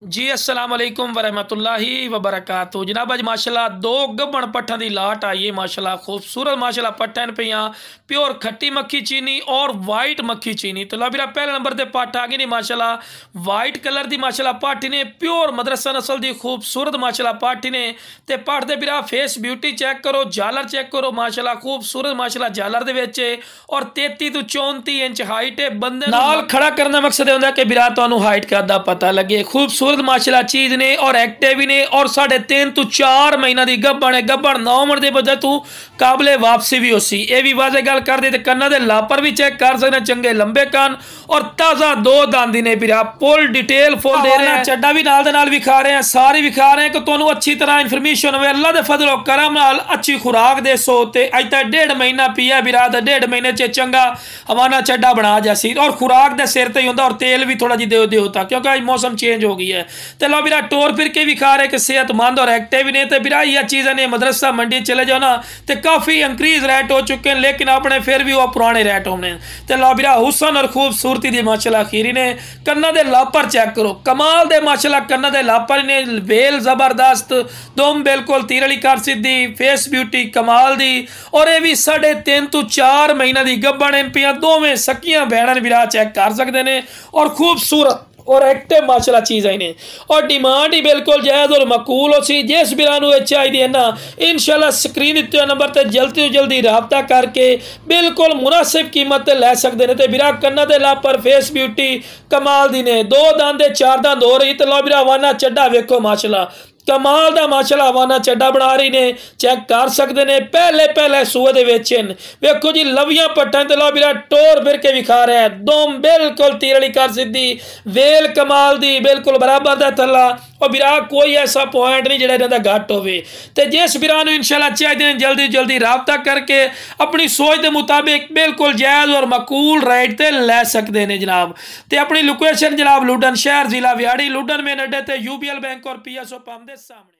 जी अस्सलाम वालेकुम वरहमतुल्लाहि वबरकातुहू जनाब अज माशाल्लाह दो गब्बन पट्ठा की लाट आई है। माशाल्लाह खूबसूरत माशाल्लाह पट्ठन पियाँ प्योर खट्टी मक्खी चीनी और वाइट मक्खी चीनी। तो ला पहले नंबर पर पट्ठ आ गई नहीं माशाल्लाह वाइट कलर की माशाल्लाह पट्ठ ने प्योर मदरसा नस्ल की खूबसूरत माशाल्लाह पट्ठ ने ते पट्ठ दे बिरा फेस ब्यूटी चेक करो, झालर चेक करो माशाल्लाह खूबसूरत माशाल्लाह झालर दे विच और 33 तो 34 इंच हाइट है। बंदे नाल खड़ा करना मकसद होंदा कि बिरा तुहानू हाइट का पता लगे। खूबसूरत माशाल्लाह चीज ने और एक्टिव भी ने और 3.5 तो 4 महीना की गब्बन है। गब्बन 9 मन के बजे तू काबले वापसी भी होसी। ये भी वाजे गल कर दे कन्ना दे लापर भी चेक कर सकते, चंगे लंबे कान और ताज़ा दो दांदी ने बिरा फुल डिटेल फुल दे रहे हैं। चड्डा भी नाल विखा रहे हैं, सारी विखा रहे हैं कि तुहानू अच्छी तरह इन्फॉर्मेशन हो। अल्लाह दे फजल करम नाल अच्छी खुराक दे सो ते अज तक 1.5 महीना पिया बिरा ते 1.5 महीने च चंगा हवाना चड्डा बना जासी और खुराक दे सिर ते ही होंदा और तेल भी थोड़ा जी दे होता क्योंकि आज मौसम चेंज हो गई है। तो लो बिरा टोर फिर के भी खा रहे कि सेहतमंद और एक्टिव ने। तो बिरा यह चीज़ें ने मदरसा मंडी चले जाओ ना तो काफ़ी इंक्रीज रेट हो चुके हैं, लेकिन अपने फिर भी वो पुराने रेट होने। तो लो बिरा हुसन और खूबसूरती दी माशाल्लाह खीरी ने। कन्ना दे लापर चेक करो, कमाल दे माशाल्लाह कन्ना दे लापर ने, वेल जबरदस्त, दुम बिल्कुल तीर वाली कर सीधी, फेस ब्यूटी कमाल दी और ये भी 3.5 तो 4 महीना की गब्बन पियाँ दोवें सकियां भैन बिरा चेक कर सकते हैं और खूबसूरत और एक्टिव माशाल्लाह चीज़ आई ने और डिमांड ही बिल्कुल जायज़ और मकूल हो सी। जिस बिरा चाहिए ना इंशाल्लाह स्क्रीन दिते नंबर पर जल्दी तो जल्दी रबता करके बिल्कुल मुनासिब कीमत लै सकते हैं। तो बिरा कन्ना दे लापर फेस ब्यूटी कमाल दी ने, 2 दांदे 4 दांद हो रही। तो लो बिरा वाना चड्डा वेखो माशाल्लाह कमाल दा माशाल्लाह हवाना चड्डा बना रही ने, चेक कर सकते हैं। पहले सूए दे विच वेखो जी लवियां पट्टां ते लो बिरा टोर फिर के विखा रहा है, दोम बिल्कुल तीर वाली कर सीधी, वेल कमाल दी बिल्कुल बराबर दा थल्ला और बिरा कोई ऐसा पॉइंट नहीं जिहड़ा इन्हां दा घट होवे। ते जिस बिरा नूं इंशाल्लाह चाहिए जल्दी जल्दी रबता करके अपनी सोच के मुताबिक बिल्कुल जायज़ और मकूल रेट ते लै सकते हैं जनाब। तो अपनी लोकेशन जनाब लुडन शहर जिला व्याड़ी लुडन मेन अड्डे ते UBL बैंक और PSO पंप दे सामने।